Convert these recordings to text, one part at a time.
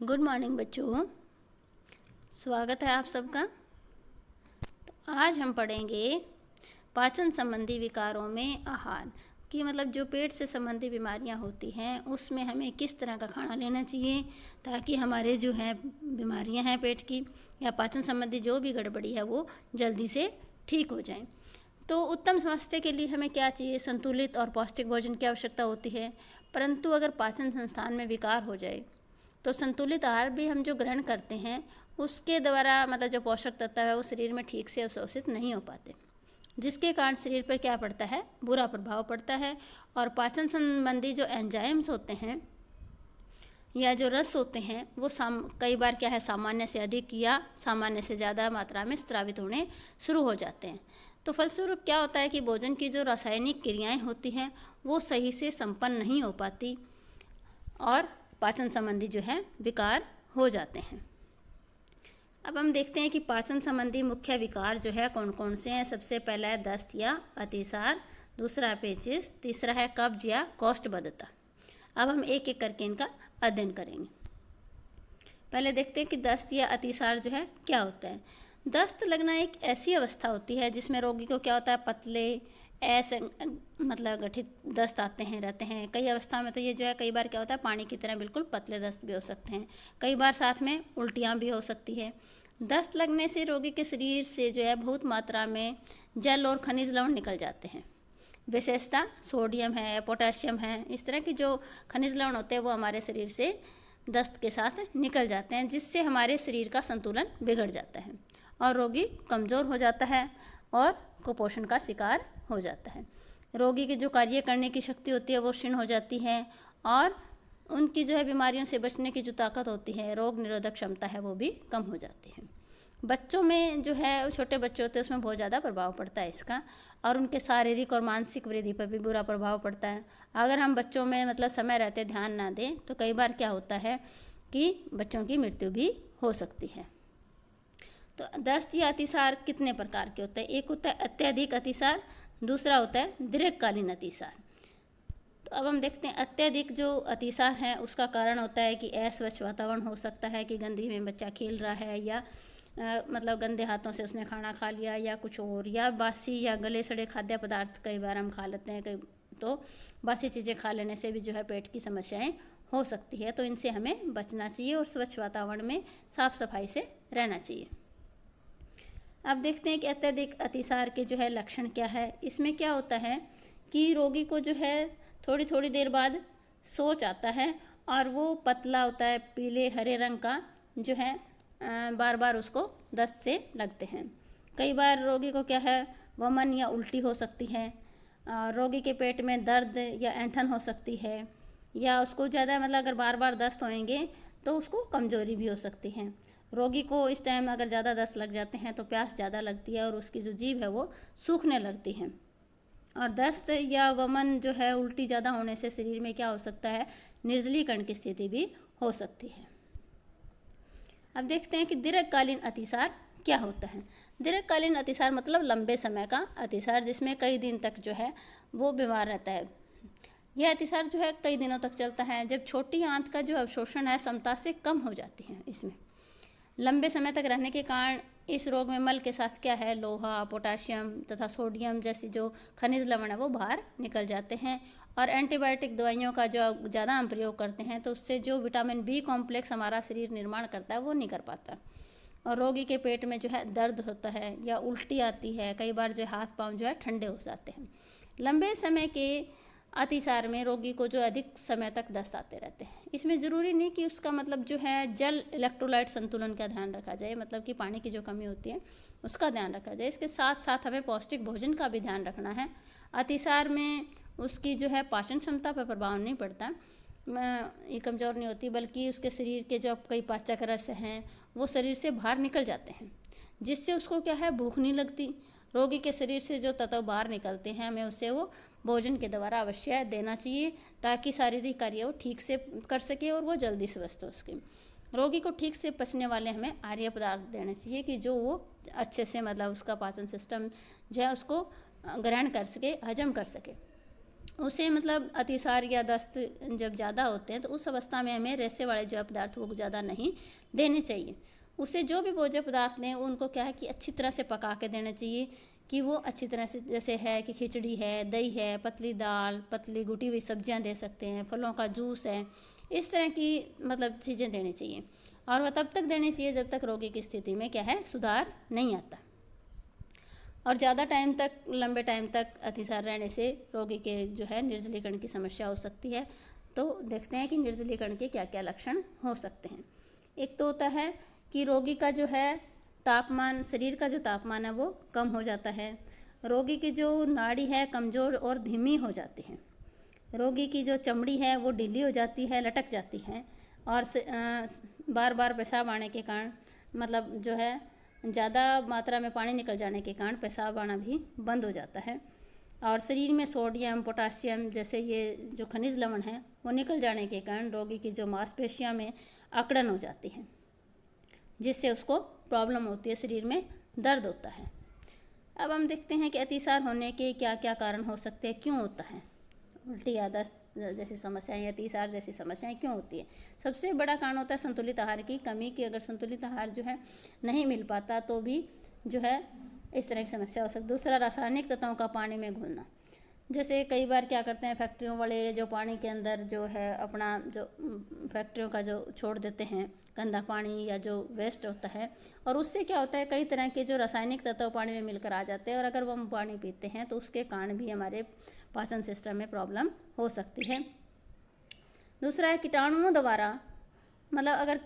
Good morning बच्चों, स्वागत है आप सबका। तो आज हम पढ़ेंगे पाचन संबंधी विकारों में आहार कि मतलब जो पेट से संबंधी बीमारियां होती हैं उसमें हमें किस तरह का खाना लेना चाहिए ताकि हमारे जो है बीमारियां हैं पेट की या पाचन संबंधी जो भी गड़बड़ी है वो जल्दी से ठीक हो जाए। तो उत्तम स्वास्थ्य के लिए हमें क्या चाहिए? संतुलित और पौष्टिक भोजन की आवश्यकता होती है। परंतु अगर पाचन संस्थान में विकार हो जाए तो संतुलित आहार भी हम जो ग्रहण करते हैं उसके द्वारा मतलब जो पोषक तत्व है वो शरीर में ठीक से अवशोषित नहीं हो पाते, जिसके कारण शरीर पर क्या पड़ता है? बुरा प्रभाव पड़ता है। और पाचन संबंधी जो एंजाइम्स होते हैं या जो रस होते हैं वो कई बार क्या है, सामान्य से अधिक या सामान्य से ज़्यादा मात्रा में स्रावित होने शुरू हो जाते हैं। तो फलस्वरूप क्या होता है कि भोजन की जो रासायनिक क्रियाएं होती हैं वो सही से संपन्न नहीं हो पाती और पाचन संबंधी जो है विकार हो जाते हैं। अब हम देखते हैं कि पाचन संबंधी मुख्य विकार जो है कौन कौन से हैं। सबसे पहला है दस्त या अतिसार, दूसरा है पेचिश, तीसरा है कब्ज या कोष्ठबद्धता। अब हम एक एक करके इनका अध्ययन करेंगे। पहले देखते हैं कि दस्त या अतिसार जो है क्या होता है। दस्त लगना एक ऐसी अवस्था होती है जिसमें रोगी को क्या होता है, पतले ऐसे मतलब गठित दस्त आते हैं रहते हैं। कई अवस्था में तो ये जो है कई बार क्या होता है, पानी की तरह बिल्कुल पतले दस्त भी हो सकते हैं। कई बार साथ में उल्टियाँ भी हो सकती है। दस्त लगने से रोगी के शरीर से जो है बहुत मात्रा में जल और खनिज लवण निकल जाते हैं। विशेषता सोडियम है, पोटेशियम है, इस तरह की जो खनिज लवण होते हैं वो हमारे शरीर से दस्त के साथ निकल जाते हैं, जिससे हमारे शरीर का संतुलन बिगड़ जाता है और रोगी कमज़ोर हो जाता है और कुपोषण का शिकार हो जाता है। रोगी की जो कार्य करने की शक्ति होती है वो क्षीण हो जाती है और उनकी जो है बीमारियों से बचने की जो ताकत होती है, रोग निरोधक क्षमता है, वो भी कम हो जाती है। बच्चों में जो है, छोटे बच्चे होते हैं उसमें बहुत ज़्यादा प्रभाव पड़ता है इसका और उनके शारीरिक और मानसिक वृद्धि पर भी बुरा प्रभाव पड़ता है। अगर हम बच्चों में मतलब समय रहते ध्यान ना दें तो कई बार क्या होता है कि बच्चों की मृत्यु भी हो सकती है। तो दस्त या अतिसार कितने प्रकार के होते हैं? एक होता है अत्यधिक अतिसार, दूसरा होता है दीर्घकालीन अतिसार। तो अब हम देखते हैं अत्यधिक जो अतिसार है उसका कारण होता है कि अस्वच्छ वातावरण हो सकता है कि गंदगी में बच्चा खेल रहा है या मतलब गंदे हाथों से उसने खाना खा लिया या कुछ और, या बासी या गले सड़े खाद्य पदार्थ कई बार हम खा लेते हैं। तो बासी चीज़ें खा लेने से भी जो है पेट की समस्याएं हो सकती है। तो इनसे हमें बचना चाहिए और स्वच्छ वातावरण में साफ सफाई से रहना चाहिए। अब देखते हैं कि अत्यधिक अतिसार के जो है लक्षण क्या है। इसमें क्या होता है कि रोगी को जो है थोड़ी थोड़ी देर बाद सोच आता है और वो पतला होता है, पीले हरे रंग का जो है बार बार उसको दस्त से लगते हैं। कई बार रोगी को क्या है, वमन या उल्टी हो सकती है। रोगी के पेट में दर्द या ऐंठन हो सकती है या उसको ज़्यादा मतलब अगर बार बार दस्त होएंगे तो उसको कमजोरी भी हो सकती है। रोगी को इस टाइम अगर ज़्यादा दस्त लग जाते हैं तो प्यास ज़्यादा लगती है और उसकी जो जीभ है वो सूखने लगती है। और दस्त या वमन जो है उल्टी ज़्यादा होने से शरीर में क्या हो सकता है, निर्जलीकरण की स्थिति भी हो सकती है। अब देखते हैं कि दीर्घकालीन अतिसार क्या होता है। दीर्घकालीन अतिसार मतलब लंबे समय का अतिसार जिसमें कई दिन तक जो है वो बीमार रहता है। यह अतिसार जो है कई दिनों तक चलता है जब छोटी आंत का जो अवशोषण है क्षमता से कम हो जाती है। इसमें लंबे समय तक रहने के कारण इस रोग में मल के साथ क्या है, लोहा, पोटेशियम तथा सोडियम जैसी जो खनिज लवण है वो बाहर निकल जाते हैं। और एंटीबायोटिक दवाइयों का जो ज़्यादा हम प्रयोग करते हैं तो उससे जो विटामिन बी कॉम्प्लेक्स हमारा शरीर निर्माण करता है वो नहीं कर पाता और रोगी के पेट में जो है दर्द होता है या उल्टी आती है। कई बार जो हाथ पाँव जो है ठंडे हो जाते हैं। लंबे समय के अतिसार में रोगी को जो अधिक समय तक दस्त आते रहते हैं। इसमें ज़रूरी नहीं कि उसका मतलब जो है जल इलेक्ट्रोलाइट संतुलन का ध्यान रखा जाए, मतलब कि पानी की जो कमी होती है उसका ध्यान रखा जाए। इसके साथ साथ हमें पौष्टिक भोजन का भी ध्यान रखना है। अतिसार में उसकी जो है पाचन क्षमता पर प्रभाव नहीं पड़ता, ये कमज़ोर नहीं होती, बल्कि उसके शरीर के जो कई पाचक रस हैं वो शरीर से बाहर निकल जाते हैं, जिससे उसको क्या है, भूख नहीं लगती। रोगी के शरीर से जो तत्व बाहर निकलते हैं हमें उसे वो भोजन के द्वारा अवश्य देना चाहिए ताकि शारीरिक कार्य वो ठीक से कर सके और वो जल्दी स्वस्थ हो सके। रोगी को ठीक से पचने वाले हमें आर्य पदार्थ देने चाहिए कि जो वो अच्छे से मतलब उसका पाचन सिस्टम जो है उसको ग्रहण कर सके, हजम कर सके। उसे मतलब अतिसार या दस्त जब ज़्यादा होते हैं तो उस अवस्था में हमें रेसे वाले जो पदार्थ वो ज़्यादा नहीं देने चाहिए। उसे जो भी भोज्य पदार्थ दें उनको क्या है कि अच्छी तरह से पका के देना चाहिए, कि वो अच्छी तरह से, जैसे है कि खिचड़ी है, दही है, पतली दाल, पतली गुटी हुई सब्जियां दे सकते हैं, फलों का जूस है, इस तरह की मतलब चीज़ें देनी चाहिए। और वह तब तक देनी चाहिए जब तक रोगी की स्थिति में क्या है सुधार नहीं आता। और ज़्यादा टाइम तक, लंबे टाइम तक अतिसार रहने से रोगी के जो है निर्जलीकरण की समस्या हो सकती है। तो देखते हैं कि निर्जलीकरण के क्या क्या लक्षण हो सकते हैं। एक तो होता है कि रोगी का जो है तापमान, शरीर का जो तापमान है वो कम हो जाता है। रोगी की जो नाड़ी है कमज़ोर और धीमी हो जाती है। रोगी की जो चमड़ी है वो ढीली हो जाती है, लटक जाती है। और बार बार पेशाब आने के कारण, मतलब जो है ज़्यादा मात्रा में पानी निकल जाने के कारण पेशाब आना भी बंद हो जाता है। और शरीर में सोडियम, पोटासियम जैसे ये जो खनिज लवण हैं वो निकल जाने के कारण रोगी की जो मांसपेशियों में अकड़न हो जाती है, जिससे उसको प्रॉब्लम होती है, शरीर में दर्द होता है। अब हम देखते हैं कि अतिसार होने के क्या क्या कारण हो सकते हैं, क्यों होता है। उल्टी या दस्त जैसी समस्याएं, अतिसार जैसी समस्याएं क्यों होती है। सबसे बड़ा कारण होता है संतुलित आहार की कमी, कि अगर संतुलित आहार जो है नहीं मिल पाता तो भी जो है इस तरह की समस्या हो सकती है। दूसरा, रासायनिक तत्वों का पानी में घुलना। जैसे कई बार क्या करते हैं, फैक्ट्रियों वाले जो पानी के अंदर जो है अपना जो फैक्ट्रियों का जो छोड़ देते हैं गंदा पानी या जो वेस्ट होता है, और उससे क्या होता है कई तरह के जो रासायनिक तत्व पानी में मिलकर आ जाते हैं, और अगर वो हम पानी पीते हैं तो उसके कारण भी हमारे पाचन सिस्टम में प्रॉब्लम हो सकती है। दूसरा है कीटाणुओं द्वारा, मतलब अगर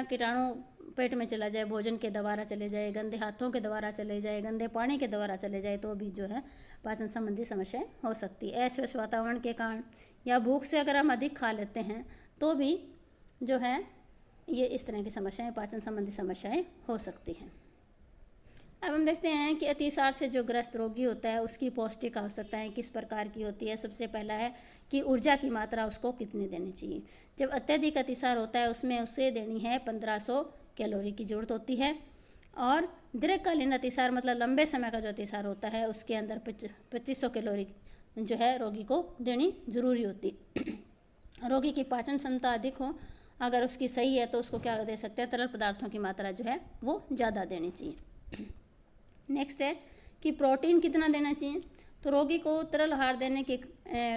कीटाणु पेट में चला जाए, भोजन के द्वारा चले जाए, गंदे हाथों के द्वारा चले जाए, गंदे पानी के द्वारा चले जाए, तो भी जो है पाचन संबंधी समस्याएं हो सकती है। अस्वच्छ वातावरण के कारण या भूख से अगर हम अधिक खा लेते हैं तो भी जो है ये इस तरह की समस्याएं, पाचन संबंधी समस्याएं हो सकती हैं। अब हम देखते हैं कि अतिसार से जो ग्रस्त रोगी होता है उसकी पौष्टिक आवश्यकताएं किस प्रकार की होती है। सबसे पहला है कि ऊर्जा की मात्रा उसको कितनी देनी चाहिए। जब अत्यधिक अतिसार होता है उसमें उसे देनी है 1500 कैलोरी की ज़रूरत होती है। और दीर्घकालीन अतिसार, मतलब लंबे समय का जो अतिसार होता है उसके अंदर 2500 कैलोरी जो है रोगी को देनी ज़रूरी होती। रोगी की पाचन क्षमता अधिक हो, अगर उसकी सही है तो उसको क्या दे सकते हैं, तरल पदार्थों की मात्रा जो है वो ज़्यादा देनी चाहिए। नेक्स्ट है कि प्रोटीन कितना देना चाहिए। तो रोगी को तरल आहार देने के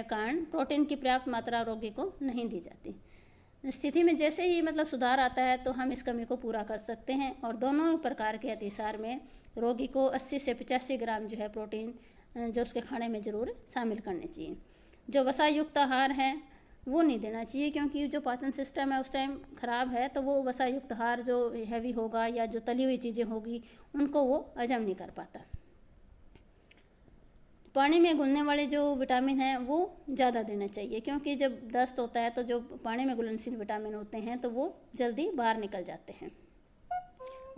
कारण प्रोटीन की पर्याप्त मात्रा रोगी को नहीं दी जाती। स्थिति में जैसे ही मतलब सुधार आता है तो हम इस कमी को पूरा कर सकते हैं। और दोनों प्रकार के अतिसार में रोगी को 80 से 85 ग्राम जो है प्रोटीन जो उसके खाने में ज़रूर शामिल करनी चाहिए। जो वसा युक्त आहार है वो नहीं देना चाहिए, क्योंकि जो पाचन सिस्टम है उस टाइम ख़राब है, तो वो वसा युक्त आहार जो हैवी होगा या जो तली हुई चीज़ें होगी उनको वो हजम नहीं कर पाता। पानी में घुलने वाले जो विटामिन हैं वो ज़्यादा देना चाहिए, क्योंकि जब दस्त होता है तो जो पानी में घुलनशील विटामिन होते हैं तो वो जल्दी बाहर निकल जाते हैं।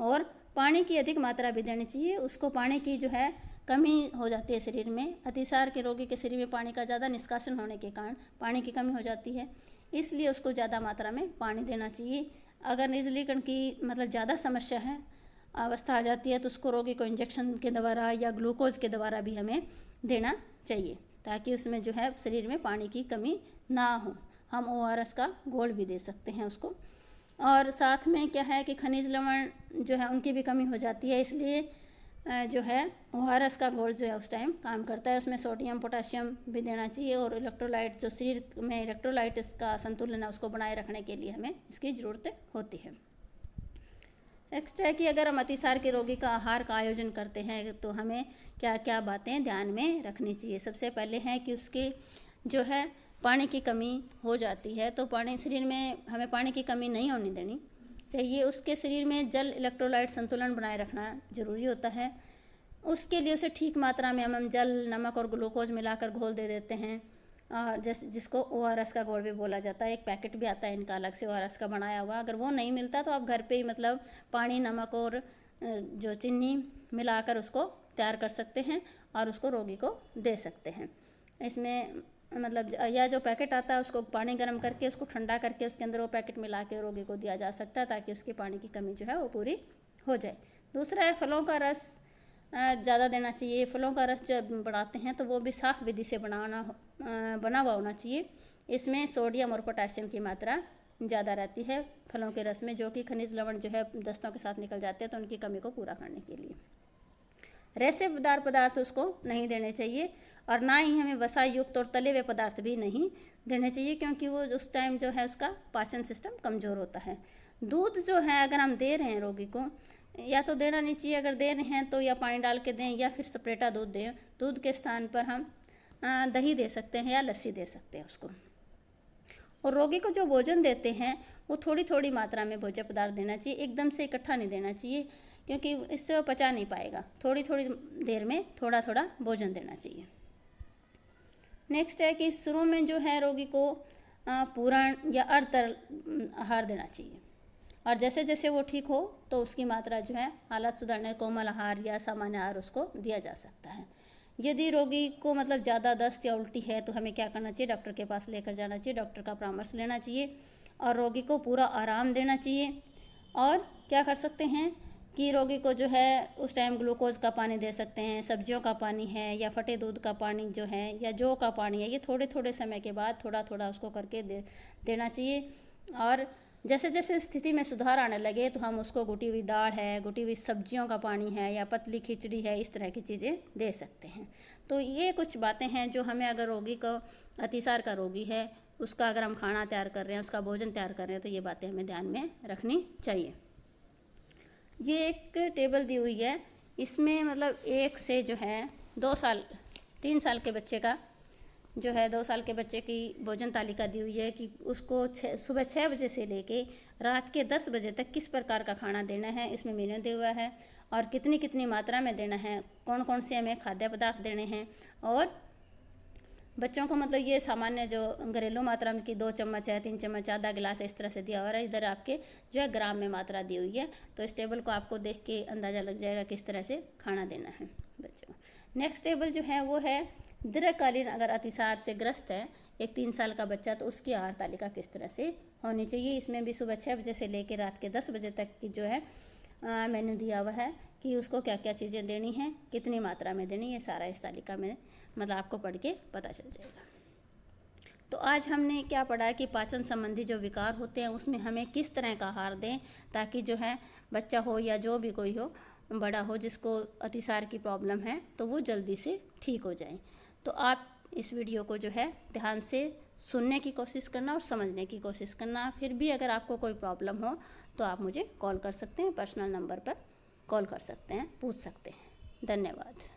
और पानी की अधिक मात्रा भी देनी चाहिए। उसको पानी की जो है कमी हो जाती है शरीर में। अतिसार के रोगी के शरीर में पानी का ज़्यादा निष्कासन होने के कारण पानी की कमी हो जाती है, इसलिए उसको ज़्यादा मात्रा में पानी देना चाहिए। अगर निर्जलीकरण की मतलब ज़्यादा समस्या है, अवस्था आ जाती है, तो उसको रोगी को इंजेक्शन के द्वारा या ग्लूकोज के द्वारा भी हमें देना चाहिए, ताकि उसमें जो है शरीर में पानी की कमी ना हो। हम ORS का घोल भी दे सकते हैं उसको। और साथ में क्या है कि खनिज लवण जो है उनकी भी कमी हो जाती है, इसलिए जो है ORS का घोल जो है उस टाइम काम करता है। उसमें सोडियम, पोटासियम भी देना चाहिए। और इलेक्ट्रोलाइट, जो शरीर में इलेक्ट्रोलाइट का संतुलन है उसको बनाए रखने के लिए हमें इसकी ज़रूरत होती है। नेक्स्ट है कि अगर हम अतिसार के रोगी का आहार का आयोजन करते हैं तो हमें क्या क्या बातें ध्यान में रखनी चाहिए। सबसे पहले है कि उसकी जो है पानी की कमी हो जाती है, तो पानी शरीर में हमें पानी की कमी नहीं होने देनी चाहिए। उसके शरीर में जल इलेक्ट्रोलाइट संतुलन बनाए रखना जरूरी होता है। उसके लिए उसे ठीक मात्रा में हम जल, नमक और ग्लूकोज मिलाकर घोल दे देते हैं, जिसको ORS का घोल भी बोला जाता है। एक पैकेट भी आता है इनका अलग से ORS का बनाया हुआ। अगर वो नहीं मिलता तो आप घर पे ही मतलब पानी, नमक और जो चीनी मिलाकर उसको तैयार कर सकते हैं और उसको रोगी को दे सकते हैं। इसमें मतलब या जो पैकेट आता है उसको पानी गर्म करके उसको ठंडा करके उसके अंदर वो पैकेट मिला के रोगी को दिया जा सकता है, ताकि उसकी पानी की कमी जो है वो पूरी हो जाए। दूसरा है फलों का रस ज़्यादा देना चाहिए। फलों का रस जो बनाते हैं तो वो भी साफ़ विधि से बना हुआ होना चाहिए। इसमें सोडियम और पोटेशियम की मात्रा ज़्यादा रहती है फलों के रस में, जो कि खनिज लवण जो है दस्तों के साथ निकल जाते हैं, तो उनकी कमी को पूरा करने के लिए। रेशेदार पदार्थ उसको नहीं देने चाहिए, और ना ही हमें वसा युक्त और तले हुए पदार्थ भी नहीं देने चाहिए, क्योंकि वो उस टाइम जो है उसका पाचन सिस्टम कमज़ोर होता है। दूध जो है अगर हम दे रहे हैं रोगी को, या तो देना नहीं चाहिए, अगर दे रहे हैं तो या पानी डाल के दें या फिर सपरेटा दूध दें। दूध के स्थान पर हम दही दे सकते हैं या लस्सी दे सकते हैं उसको। और रोगी को जो भोजन देते हैं वो थोड़ी थोड़ी मात्रा में भोज्य पदार्थ देना चाहिए, एकदम से इकट्ठा नहीं देना चाहिए, क्योंकि इससे वो पचा नहीं पाएगा। थोड़ी थोड़ी देर में थोड़ा थोड़ा भोजन देना चाहिए। नेक्स्ट है कि शुरू में जो है रोगी को पूर्ण या अर्ध तरल आहार देना चाहिए, और जैसे जैसे वो ठीक हो तो उसकी मात्रा जो है हालत सुधारने कोमल आहार या सामान्य आहार उसको दिया जा सकता है। यदि रोगी को मतलब ज़्यादा दस्त या उल्टी है तो हमें क्या करना चाहिए, डॉक्टर के पास लेकर जाना चाहिए, डॉक्टर का परामर्श लेना चाहिए और रोगी को पूरा आराम देना चाहिए। और क्या कर सकते हैं कि रोगी को जो है उस टाइम ग्लूकोज का पानी दे सकते हैं, सब्जियों का पानी है या फटे दूध का पानी जो है या जौ का पानी है, ये थोड़े थोड़े समय के बाद थोड़ा थोड़ा उसको करके देना चाहिए। और जैसे जैसे स्थिति में सुधार आने लगे तो हम उसको घुटी हुई दाल है, घुटी हुई सब्जियों का पानी है या पतली खिचड़ी है, इस तरह की चीज़ें दे सकते हैं। तो ये कुछ बातें हैं जो हमें, अगर रोगी को अतिसार का रोगी है उसका अगर हम खाना तैयार कर रहे हैं, उसका भोजन तैयार कर रहे हैं, तो ये बातें हमें ध्यान में रखनी चाहिए। ये एक टेबल दी हुई है, इसमें मतलब 1 से जो है 2 साल 3 साल के बच्चे का जो है 2 साल के बच्चे की भोजन तालिका दी हुई है कि उसको सुबह 6 बजे से लेके रात के 10 बजे तक किस प्रकार का खाना देना है, इसमें मेन्यू दिया हुआ है, और कितनी कितनी मात्रा में देना है, कौन कौन से हमें खाद्य पदार्थ देने हैं। और बच्चों को मतलब ये सामान्य जो घरेलू मात्रा में कि 2 चम्मच है, 3 चम्मच, आधा गिलास, इस तरह से दिया हुआ है। इधर आपके जो है ग्राम में मात्रा दी हुई है, तो इस टेबल को आपको देख के अंदाज़ा लग जाएगा किस तरह से खाना देना है बच्चों को। नेक्स्ट टेबल जो है वो है दीर्घकालीन अगर अतिसार से ग्रस्त है एक 3 साल का बच्चा, तो उसकी आहार तालिका किस तरह से होनी चाहिए। इसमें भी सुबह 6 बजे से लेकर रात के 10 बजे तक की जो है मेन्यू दिया हुआ है कि उसको क्या क्या चीज़ें देनी है, कितनी मात्रा में देनी है, सारा इस तालिका में मतलब आपको पढ़ के पता चल जाएगा। तो आज हमने क्या पढ़ा कि पाचन संबंधी जो विकार होते हैं उसमें हमें किस तरह का आहार दें, ताकि जो है बच्चा हो या जो भी कोई हो, बड़ा हो, जिसको अतिसार की प्रॉब्लम है, तो वो जल्दी से ठीक हो जाए। तो आप इस वीडियो को जो है ध्यान से सुनने की कोशिश करना और समझने की कोशिश करना। फिर भी अगर आपको कोई प्रॉब्लम हो तो आप मुझे कॉल कर सकते हैं, पर्सनल नंबर पर कॉल कर सकते हैं, पूछ सकते हैं। धन्यवाद।